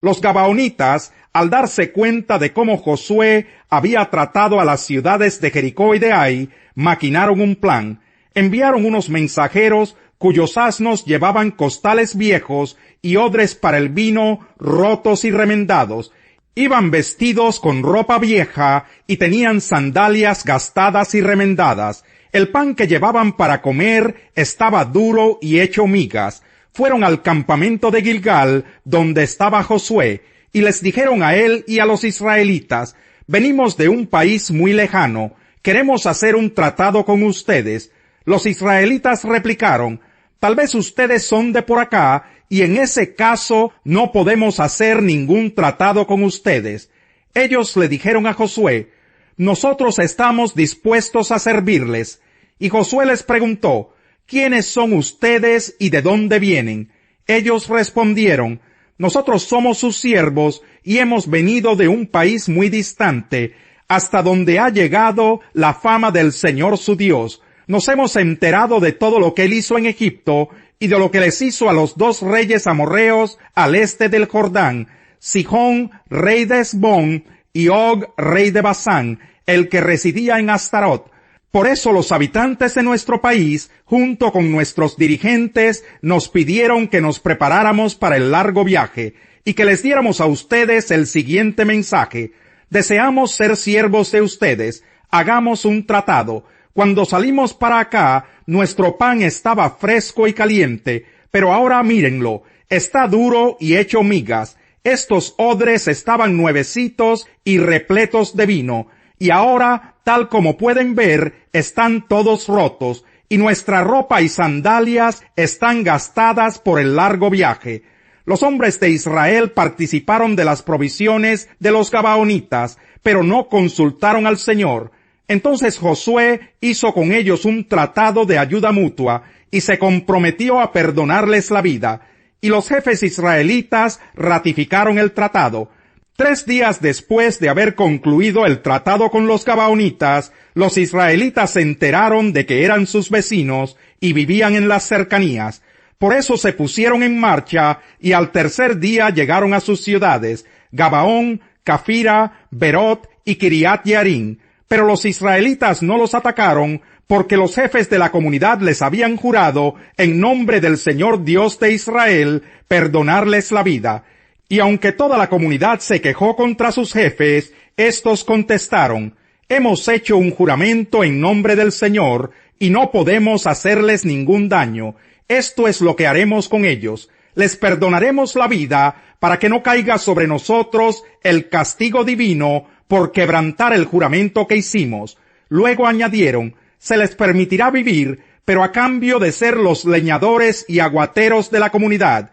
Los gabaonitas, al darse cuenta de cómo Josué había tratado a las ciudades de Jericó y de Ai, maquinaron un plan. Enviaron unos mensajeros cuyos asnos llevaban costales viejos y odres para el vino rotos y remendados. Iban vestidos con ropa vieja y tenían sandalias gastadas y remendadas. El pan que llevaban para comer estaba duro y hecho migas. Fueron al campamento de Gilgal, donde estaba Josué, y les dijeron a él y a los israelitas: venimos de un país muy lejano, queremos hacer un tratado con ustedes. Los israelitas replicaron: tal vez ustedes son de por acá, y en ese caso no podemos hacer ningún tratado con ustedes. Ellos le dijeron a Josué: nosotros estamos dispuestos a servirles. Y Josué les preguntó: ¿quiénes son ustedes y de dónde vienen? Ellos respondieron: nosotros somos sus siervos y hemos venido de un país muy distante, hasta donde ha llegado la fama del Señor su Dios. Nos hemos enterado de todo lo que él hizo en Egipto y de lo que les hizo a los dos reyes amorreos al este del Jordán, Sihón, rey de Hesbón, y Og, rey de Basán, el que residía en Astarot. Por eso los habitantes de nuestro país, junto con nuestros dirigentes, nos pidieron que nos preparáramos para el largo viaje y que les diéramos a ustedes el siguiente mensaje: deseamos ser siervos de ustedes, hagamos un tratado. Cuando salimos para acá, nuestro pan estaba fresco y caliente, pero ahora mírenlo, está duro y hecho migas. Estos odres estaban nuevecitos y repletos de vino, y ahora, tal como pueden ver, están todos rotos, y nuestra ropa y sandalias están gastadas por el largo viaje. Los hombres de Israel participaron de las provisiones de los gabaonitas, pero no consultaron al Señor. Entonces Josué hizo con ellos un tratado de ayuda mutua, y se comprometió a perdonarles la vida. Y los jefes israelitas ratificaron el tratado. 3 días después de haber concluido el tratado con los gabaonitas, los israelitas se enteraron de que eran sus vecinos y vivían en las cercanías. Por eso se pusieron en marcha y al 3er día llegaron a sus ciudades, Gabaón, Cafira, Berot y Kiriat Yearim. Pero los israelitas no los atacaron porque los jefes de la comunidad les habían jurado, en nombre del Señor Dios de Israel, perdonarles la vida. Y aunque toda la comunidad se quejó contra sus jefes, estos contestaron: hemos hecho un juramento en nombre del Señor, y no podemos hacerles ningún daño. Esto es lo que haremos con ellos. Les perdonaremos la vida, para que no caiga sobre nosotros el castigo divino por quebrantar el juramento que hicimos. Luego añadieron: se les permitirá vivir, pero a cambio de ser los leñadores y aguateros de la comunidad.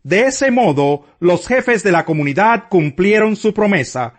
De ese modo, los jefes de la comunidad cumplieron su promesa.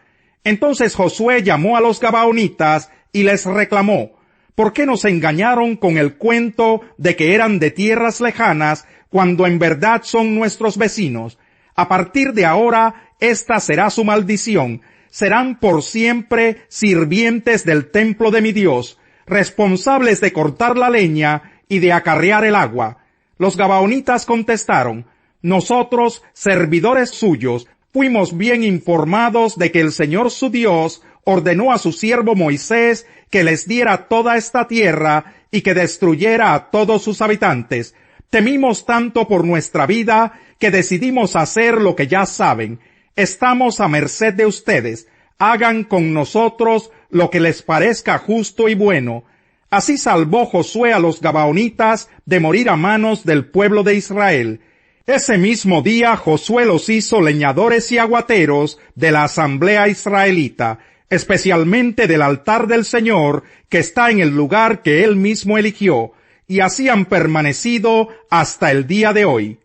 Entonces Josué llamó a los gabaonitas y les reclamó: ¿por qué nos engañaron con el cuento de que eran de tierras lejanas, cuando en verdad son nuestros vecinos? A partir de ahora, esta será su maldición. Serán por siempre sirvientes del templo de mi Dios, responsables de cortar la leña y de acarrear el agua. Los gabaonitas contestaron: nosotros, servidores suyos, fuimos bien informados de que el Señor su Dios ordenó a su siervo Moisés que les diera toda esta tierra y que destruyera a todos sus habitantes. Temimos tanto por nuestra vida que decidimos hacer lo que ya saben. Estamos a merced de ustedes. Hagan con nosotros lo que les parezca justo y bueno. Así salvó Josué a los gabaonitas de morir a manos del pueblo de Israel. Ese mismo día Josué los hizo leñadores y aguateros de la asamblea israelita, especialmente del altar del Señor, que está en el lugar que él mismo eligió, y así han permanecido hasta el día de hoy.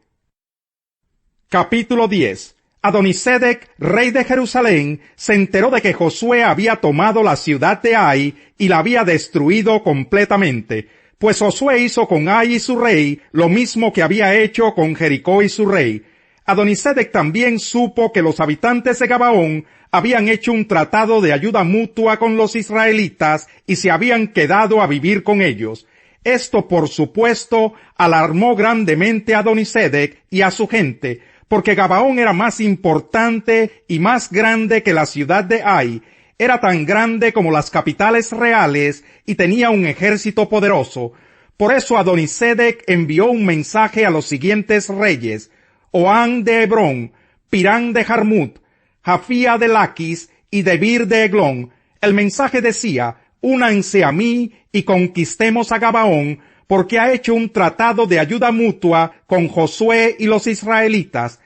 Capítulo 10. Adonisedec, rey de Jerusalén, se enteró de que Josué había tomado la ciudad de Ai y la había destruido completamente, pues Josué hizo con Ai y su rey lo mismo que había hecho con Jericó y su rey. Adonisedec también supo que los habitantes de Gabaón habían hecho un tratado de ayuda mutua con los israelitas y se habían quedado a vivir con ellos. Esto, por supuesto, alarmó grandemente a Adonisedec y a su gente, porque Gabaón era más importante y más grande que la ciudad de Ai. Era tan grande como las capitales reales y tenía un ejército poderoso. Por eso Adonisedec envió un mensaje a los siguientes reyes: Oán de Hebrón, Pirán de Jarmut, Jafía de Laquis y Debir de Eglón. El mensaje decía: únanse a mí y conquistemos a Gabaón, porque ha hecho un tratado de ayuda mutua con Josué y los israelitas.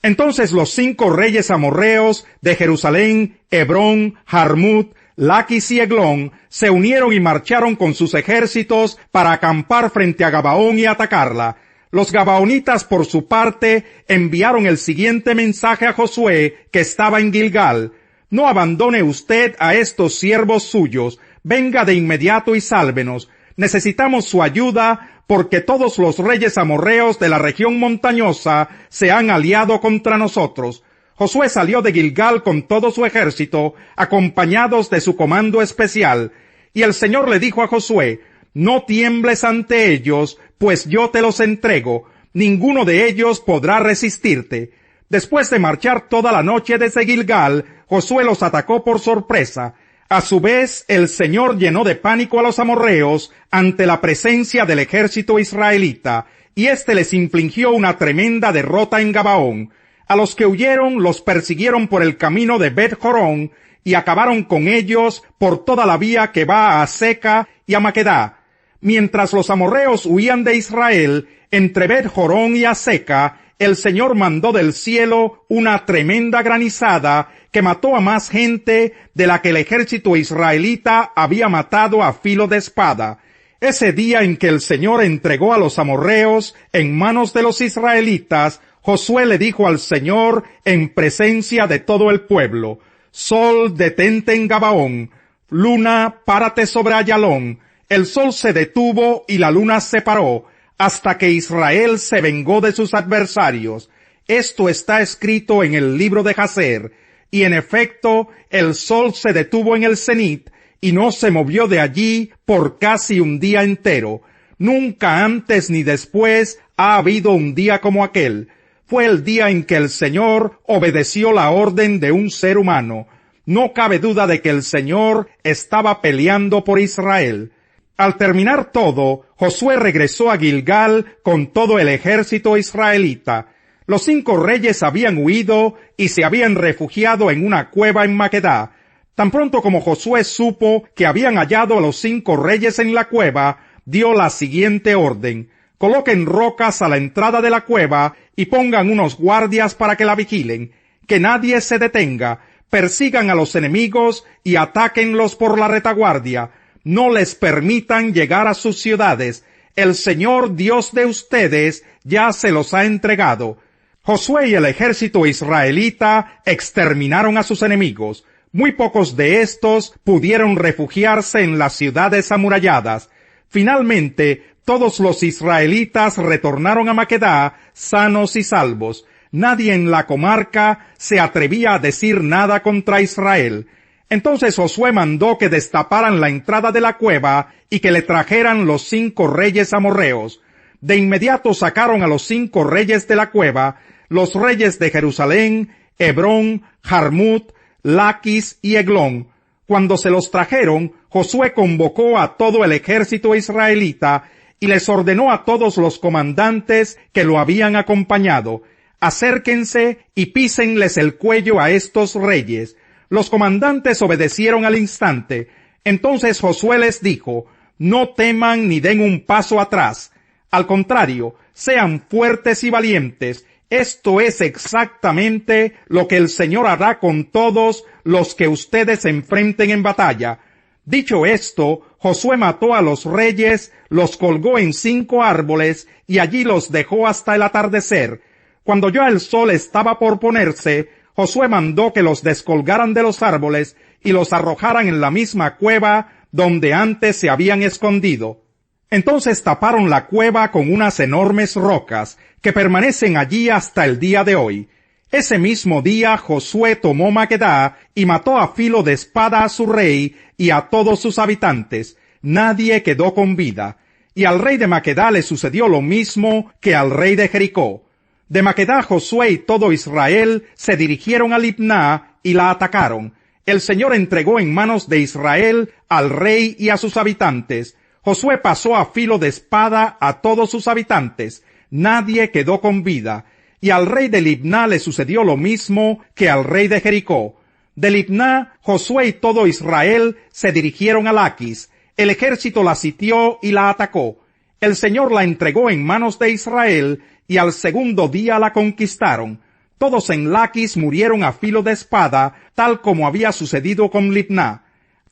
Entonces los 5 reyes amorreos de Jerusalén, Hebrón, Jarmut, Laquis y Eglón se unieron y marcharon con sus ejércitos para acampar frente a Gabaón y atacarla. Los gabaonitas, por su parte, enviaron el siguiente mensaje a Josué, que estaba en Gilgal: no abandone usted a estos siervos suyos, venga de inmediato y sálvenos. Necesitamos su ayuda, porque todos los reyes amorreos de la región montañosa se han aliado contra nosotros. Josué salió de Gilgal con todo su ejército, acompañados de su comando especial. Y el Señor le dijo a Josué: no tiembles ante ellos, pues yo te los entrego. Ninguno de ellos podrá resistirte. Después de marchar toda la noche desde Gilgal, Josué los atacó por sorpresa. A su vez, el Señor llenó de pánico a los amorreos ante la presencia del ejército israelita, y éste les infligió una tremenda derrota en Gabaón. A los que huyeron los persiguieron por el camino de Bet-Jorón y acabaron con ellos por toda la vía que va a Aseca y a Maquedá. Mientras los amorreos huían de Israel, entre Bet-Jorón y Aseca, el Señor mandó del cielo una tremenda granizada que mató a más gente de la que el ejército israelita había matado a filo de espada. Ese día en que el Señor entregó a los amorreos en manos de los israelitas, Josué le dijo al Señor en presencia de todo el pueblo: Sol, detente en Gabaón; luna, párate sobre Ayalón. El sol se detuvo y la luna se paró, hasta que Israel se vengó de sus adversarios. Esto está escrito en el libro de Jaser. Y en efecto, el sol se detuvo en el cenit, y no se movió de allí por casi un día entero. Nunca antes ni después ha habido un día como aquel. Fue el día en que el Señor obedeció la orden de un ser humano. No cabe duda de que el Señor estaba peleando por Israel. Al terminar todo, Josué regresó a Gilgal con todo el ejército israelita. Los 5 reyes habían huido y se habían refugiado en una cueva en Maquedá. Tan pronto como Josué supo que habían hallado a los 5 reyes en la cueva, dio la siguiente orden: coloquen rocas a la entrada de la cueva y pongan unos guardias para que la vigilen. Que nadie se detenga, persigan a los enemigos y atáquenlos por la retaguardia. No les permitan llegar a sus ciudades. El Señor Dios de ustedes ya se los ha entregado. Josué y el ejército israelita exterminaron a sus enemigos. Muy pocos de estos pudieron refugiarse en las ciudades amuralladas. Finalmente, todos los israelitas retornaron a Maquedá sanos y salvos. Nadie en la comarca se atrevía a decir nada contra Israel. Entonces Josué mandó que destaparan la entrada de la cueva y que le trajeran los 5 reyes amorreos. De inmediato sacaron a los 5 reyes de la cueva, los reyes de Jerusalén, Hebrón, Jarmut, Laquis y Eglón. Cuando se los trajeron, Josué convocó a todo el ejército israelita y les ordenó a todos los comandantes que lo habían acompañado: acérquense y písenles el cuello a estos reyes. Los comandantes obedecieron al instante. Entonces Josué les dijo: no teman ni den un paso atrás. Al contrario, sean fuertes y valientes. Esto es exactamente lo que el Señor hará con todos los que ustedes enfrenten en batalla. Dicho esto, Josué mató a los reyes, los colgó en 5 árboles y allí los dejó hasta el atardecer. Cuando ya el sol estaba por ponerse, Josué mandó que los descolgaran de los árboles y los arrojaran en la misma cueva donde antes se habían escondido. Entonces taparon la cueva con unas enormes rocas que permanecen allí hasta el día de hoy. Ese mismo día Josué tomó Maquedá y mató a filo de espada a su rey y a todos sus habitantes. Nadie quedó con vida. Y al rey de Maquedá le sucedió lo mismo que al rey de Jericó. De Maquedá, Josué y todo Israel se dirigieron a Libná y la atacaron. El Señor entregó en manos de Israel al rey y a sus habitantes. Josué pasó a filo de espada a todos sus habitantes. Nadie quedó con vida. Y al rey de Libná le sucedió lo mismo que al rey de Jericó. De Libná, Josué y todo Israel se dirigieron a Laquis. El ejército la sitió y la atacó. El Señor la entregó en manos de Israel, y al segundo día la conquistaron. Todos en Laquis murieron a filo de espada, tal como había sucedido con Libná.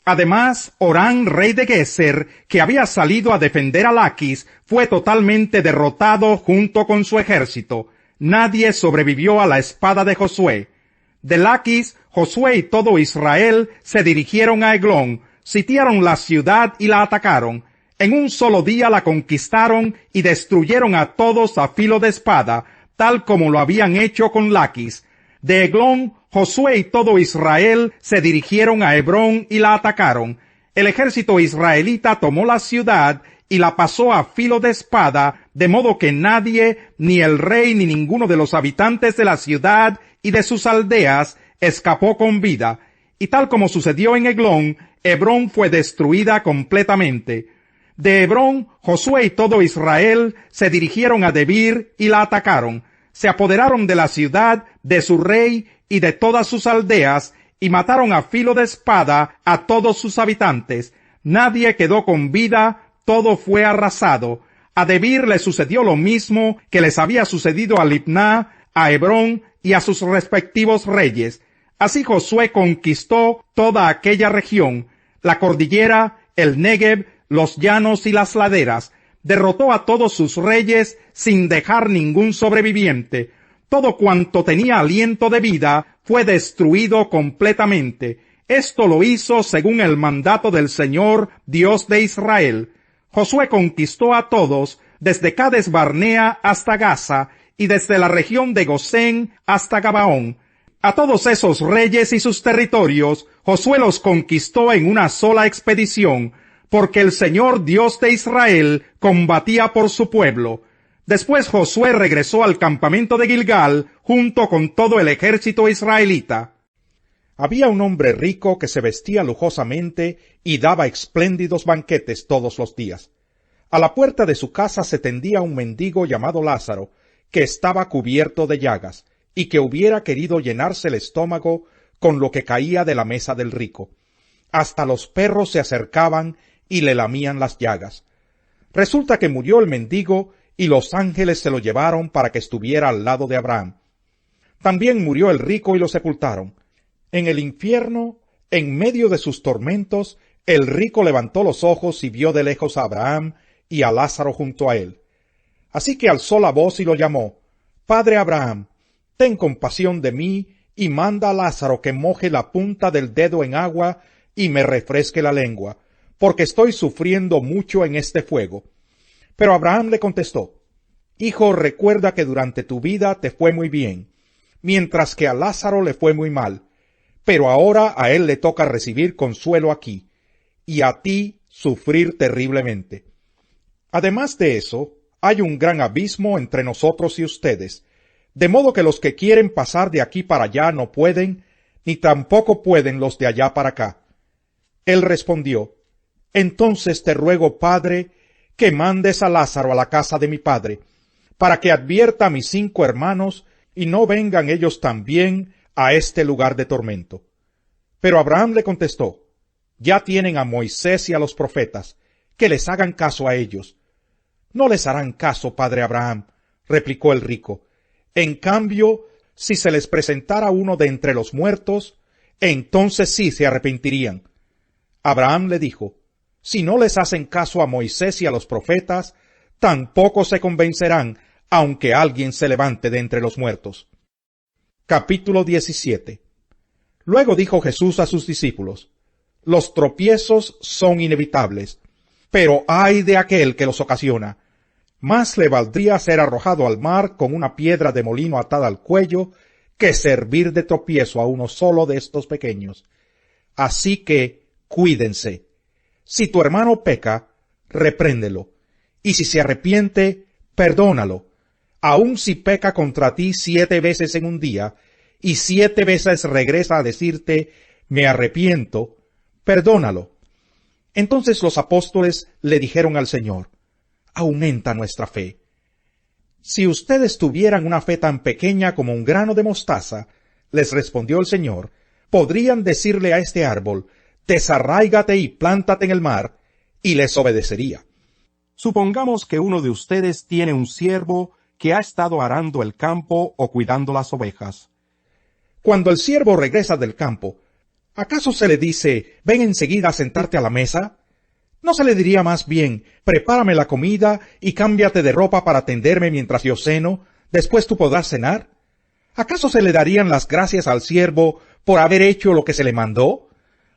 Además, Orán, rey de Geser, que había salido a defender a Laquis, fue totalmente derrotado junto con su ejército. Nadie sobrevivió a la espada de Josué. De Laquis, Josué y todo Israel se dirigieron a Eglón, sitiaron la ciudad y la atacaron. En un solo día la conquistaron y destruyeron a todos a filo de espada, tal como lo habían hecho con Laquis. De Eglón, Josué y todo Israel se dirigieron a Hebrón y la atacaron. El ejército israelita tomó la ciudad y la pasó a filo de espada, de modo que nadie, ni el rey ni ninguno de los habitantes de la ciudad y de sus aldeas, escapó con vida. Y tal como sucedió en Eglón, Hebrón fue destruida completamente. De Hebrón, Josué y todo Israel se dirigieron a Debir y la atacaron. Se apoderaron de la ciudad, de su rey y de todas sus aldeas, y mataron a filo de espada a todos sus habitantes. Nadie quedó con vida, todo fue arrasado. A Debir le sucedió lo mismo que les había sucedido a Libná, a Hebrón y a sus respectivos reyes. Así Josué conquistó toda aquella región, la cordillera, el Negev, los llanos y las laderas. Derrotó a todos sus reyes sin dejar ningún sobreviviente. Todo cuanto tenía aliento de vida fue destruido completamente. Esto lo hizo según el mandato del Señor, Dios de Israel. Josué conquistó a todos, desde Cades Barnea hasta Gaza, y desde la región de Gosén hasta Gabaón. A todos esos reyes y sus territorios, Josué los conquistó en una sola expedición, porque el Señor Dios de Israel combatía por su pueblo. Después Josué regresó al campamento de Gilgal junto con todo el ejército israelita. Había un hombre rico que se vestía lujosamente y daba espléndidos banquetes todos los días. A la puerta de su casa se tendía un mendigo llamado Lázaro, que estaba cubierto de llagas, y que hubiera querido llenarse el estómago con lo que caía de la mesa del rico. Hasta los perros se acercaban y le lamían las llagas. Resulta que murió el mendigo y los ángeles se lo llevaron para que estuviera al lado de Abraham. También murió el rico y lo sepultaron. En el infierno, en medio de sus tormentos, el rico levantó los ojos y vio de lejos a Abraham y a Lázaro junto a él. Así que alzó la voz y lo llamó: Padre Abraham, ten compasión de mí y manda a Lázaro que moje la punta del dedo en agua y me refresque la lengua, porque estoy sufriendo mucho en este fuego. Pero Abraham le contestó: Hijo, recuerda que durante tu vida te fue muy bien, mientras que a Lázaro le fue muy mal, pero ahora a él le toca recibir consuelo aquí, y a ti sufrir terriblemente. Además de eso, hay un gran abismo entre nosotros y ustedes, de modo que los que quieren pasar de aquí para allá no pueden, ni tampoco pueden los de allá para acá. Él respondió: Entonces te ruego, Padre, que mandes a Lázaro a la casa de mi padre, para que advierta a mis 5 hermanos, y no vengan ellos también a este lugar de tormento. Pero Abraham le contestó: Ya tienen a Moisés y a los profetas, que les hagan caso a ellos. No les harán caso, padre Abraham, replicó el rico. En cambio, si se les presentara uno de entre los muertos, entonces sí se arrepentirían. Abraham le dijo: Si no les hacen caso a Moisés y a los profetas, tampoco se convencerán, aunque alguien se levante de entre los muertos. Capítulo 17. Luego dijo Jesús a sus discípulos: Los tropiezos son inevitables, pero ay de aquel que los ocasiona. Más le valdría ser arrojado al mar con una piedra de molino atada al cuello, que servir de tropiezo a uno solo de estos pequeños. Así que, cuídense. Si tu hermano peca, repréndelo, y si se arrepiente, perdónalo. aun si peca contra ti 7 veces en un día, y 7 veces regresa a decirte, me arrepiento, perdónalo. Entonces los apóstoles le dijeron al Señor, aumenta nuestra fe. Si ustedes tuvieran una fe tan pequeña como un grano de mostaza, les respondió el Señor, podrían decirle a este árbol, desarráigate y plántate en el mar, y les obedecería. Supongamos que uno de ustedes tiene un siervo que ha estado arando el campo o cuidando las ovejas. Cuando el siervo regresa del campo, ¿acaso se le dice, ven enseguida a sentarte a la mesa? ¿No se le diría más bien, prepárame la comida y cámbiate de ropa para atenderme mientras yo ceno, después tú podrás cenar? ¿Acaso se le darían las gracias al siervo por haber hecho lo que se le mandó?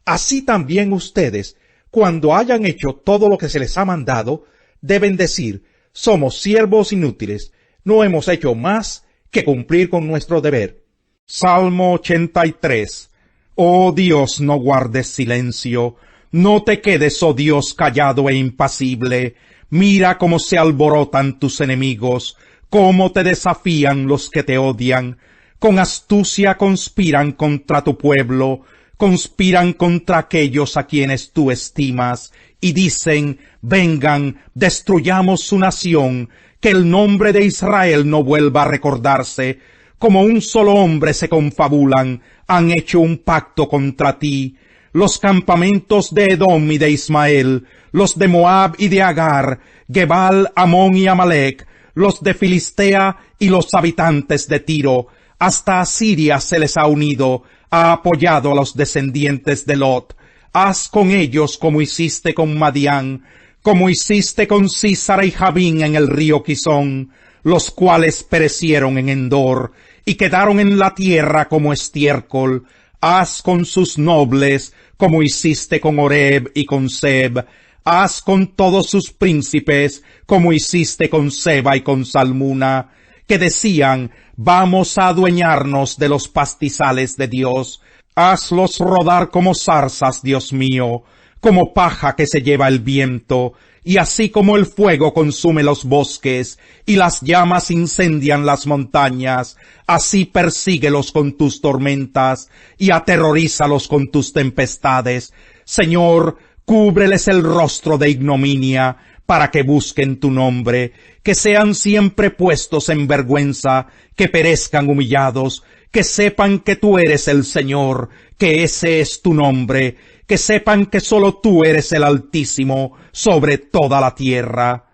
Así también ustedes, cuando hayan hecho todo lo que se les ha mandado, deben decir, somos siervos inútiles, no hemos hecho más que cumplir con nuestro deber. Salmo 83. Oh Dios, no guardes silencio, no te quedes, oh Dios, callado e impasible. Mira cómo se alborotan tus enemigos, cómo te desafían los que te odian. Con astucia conspiran contra tu pueblo, conspiran contra aquellos a quienes tú estimas, y dicen, vengan, destruyamos su nación, que el nombre de Israel no vuelva a recordarse. Como un solo hombre se confabulan, han hecho un pacto contra ti. Los campamentos de Edom y de Ismael, los de Moab y de Agar, Gebal, Amón y Amalec, los de Filistea y los habitantes de Tiro, hasta Asiria se les ha unido, ha apoyado a los descendientes de Lot. Haz con ellos como hiciste con Madián, como hiciste con Sísara y Jabín en el río Quizón, los cuales perecieron en Endor, y quedaron en la tierra como estiércol. Haz con sus nobles, como hiciste con Oreb y con Seb. Haz con todos sus príncipes, como hiciste con Seba y con Salmuna, que decían, vamos a adueñarnos de los pastizales de Dios. Hazlos rodar como zarzas, Dios mío, como paja que se lleva el viento, y así como el fuego consume los bosques, y las llamas incendian las montañas, así persíguelos con tus tormentas, y aterrorízalos con tus tempestades. Señor, cúbreles el rostro de ignominia, para que busquen tu nombre, que sean siempre puestos en vergüenza, que perezcan humillados, que sepan que tú eres el Señor, que ese es tu nombre, que sepan que sólo tú eres el Altísimo sobre toda la tierra.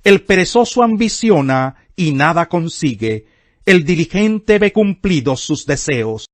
El perezoso ambiciona y nada consigue, el diligente ve cumplidos sus deseos.